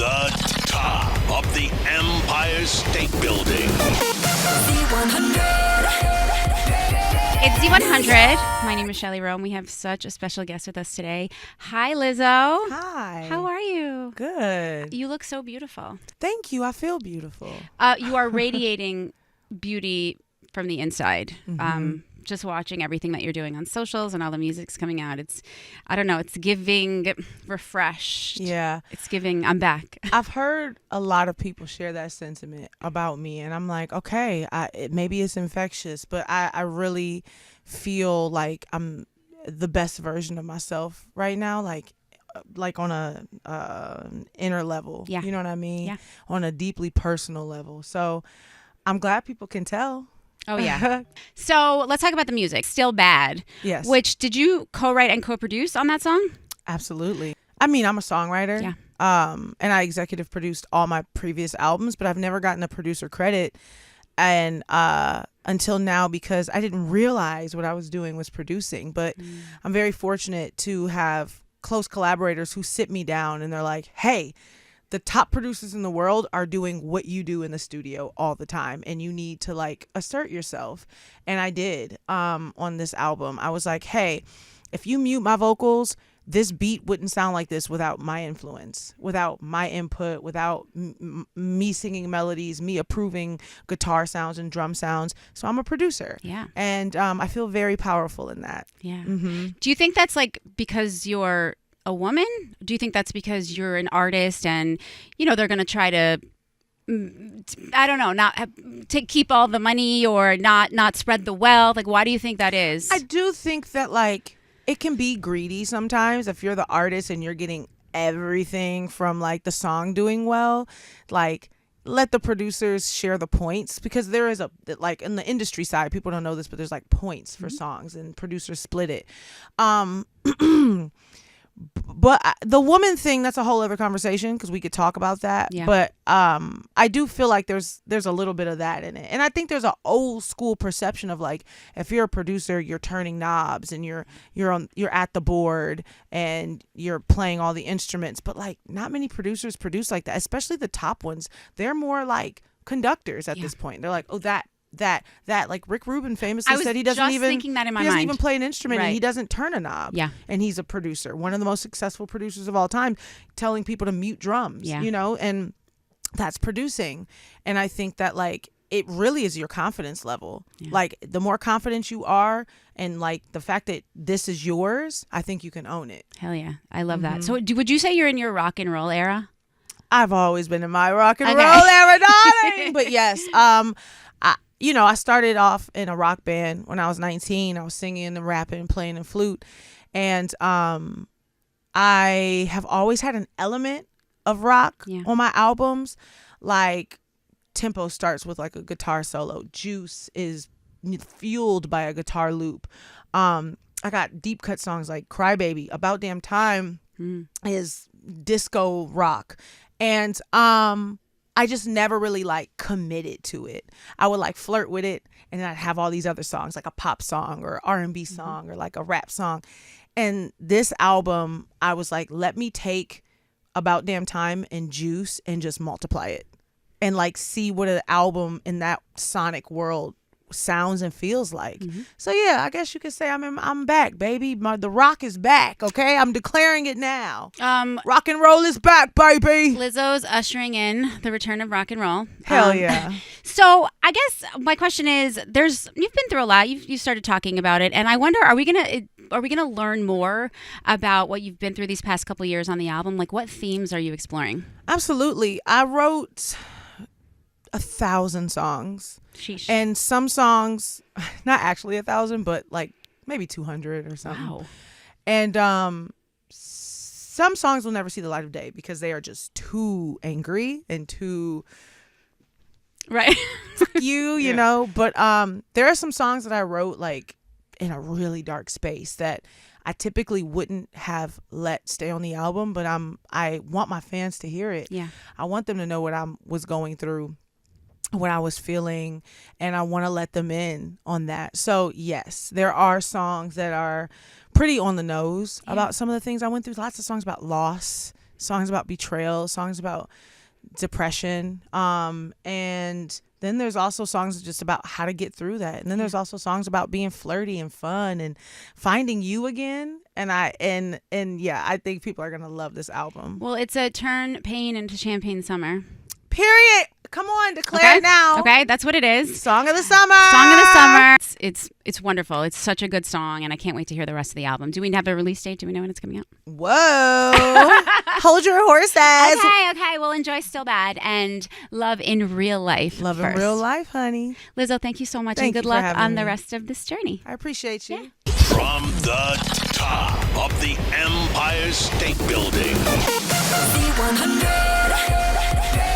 The top of the Empire State Building. It's Z100. My name is Shelly Rome. We have such a special guest with us today. Hi, Lizzo. Hi. How are you? Good. You look so beautiful. Thank you. I feel beautiful. You are radiating beauty from the inside. Mm-hmm. Just watching everything that you're doing on socials and all the music's coming out. It's giving refreshed. Yeah. It's giving, I'm back. I've heard a lot of people share that sentiment about me, and I'm like, okay, maybe it's infectious, but I really feel like I'm the best version of myself right now, like on a inner level. Yeah. You know what I mean? Yeah. On a deeply personal level. So I'm glad people can tell. Oh, yeah. So let's talk about the music. Still Bad. Yes. Which, did you co-write and co-produce on that song? Absolutely. I mean, I'm a songwriter. Yeah. And I executive produced all my previous albums, but I've never gotten a producer credit and until now, because I didn't realize what I was doing was producing. But I'm very fortunate to have close collaborators who sit me down and they're like, hey, the top producers in the world are doing what you do in the studio all the time, and you need to like assert yourself. And I did on this album. I was like, hey, if you mute my vocals, this beat wouldn't sound like this without my influence, without my input, without me singing melodies, me approving guitar sounds and drum sounds. So I'm a producer. Yeah. And I feel very powerful in that. Yeah. Mm-hmm. Do you think that's like because you're a woman? Do you think that's because you're an artist and, you know, they're going to try to, I don't know, not keep all the money or not spread the wealth? Like, why do you think that is? I do think that like it can be greedy sometimes if you're the artist and you're getting everything from like the song doing well, like let the producers share the points, because there is like in the industry side, people don't know this, but there's like points for songs and producers split it. But the woman thing, that's a whole other conversation because we could talk about that. Yeah. But I do feel like there's a little bit of that in it. And I think there's an old school perception of like, if you're a producer, you're turning knobs and you're at the board and you're playing all the instruments. But like not many producers produce like that, especially the top ones. They're more like conductors at this point. They're like, oh, that like Rick Rubin famously said he doesn't even thinking that in my he doesn't mind. even play an instrument Right. and he doesn't turn a knob. Yeah. And he's a producer, one of the most successful producers of all time, telling people to mute drums. Yeah. You know, and that's producing. And I think that like it really is your confidence level. Yeah. Like the more confident you are and like the fact that this is yours, I think you can own it. Hell yeah. I love that. So would you say you're in your rock and roll era? I've always been in my rock and Okay. roll era, darling. But yes, I started off in a rock band when I was 19. I was singing and rapping and playing the flute. And I have always had an element of rock on my albums. Like tempo starts with like a guitar solo. Juice is fueled by a guitar loop. I got deep cut songs like Crybaby. About Damn Time is disco rock. And I just never really like committed to it. I would like flirt with it and then I'd have all these other songs like a pop song or R&B song or like a rap song. And this album, I was like, let me take About Damn Time and Juice and just multiply it and like see what an album in that sonic world sounds and feels like. So yeah, I guess you could say I'm back, baby. The rock is back. Okay, I'm declaring it now. Rock and roll is back, baby. Lizzo's ushering in the return of rock and roll. Hell yeah. So I guess my question is, you've been through a lot. You started talking about it, and I wonder, are we gonna learn more about what you've been through these past couple of years on the album? Like, what themes are you exploring? Absolutely. I wrote 1,000 songs. Sheesh. And some songs, not actually 1,000, but like maybe 200 or something. Wow. And some songs will never see the light of day because they are just too angry and too right. you know. But there are some songs that I wrote like in a really dark space that I typically wouldn't have let stay on the album, but I want my fans to hear it. Yeah. I want them to know what I was going through, what I was feeling, and I want to let them in on that. So yes, there are songs that are pretty on the nose about some of the things I went through. Lots of songs about loss, songs about betrayal, songs about depression. And then there's also songs just about how to get through that. And then there's also songs about being flirty and fun and finding you again. And I think people are going to love this album. Well, it's a turn pain into champagne summer. Period. Come on, declare it now. Okay, that's what it is. Song of the summer. Song of the summer. It's wonderful. It's such a good song, and I can't wait to hear the rest of the album. Do we have a release date? Do we know when it's coming out? Whoa. Hold your horses. Okay. Well, enjoy Still Bad and Love in Real Life. Love in Real Life, honey. Lizzo, thank you so much, Thank and good you for luck on having the me. rest of this journey. I appreciate you. Yeah. From the top of the Empire State Building. Z100.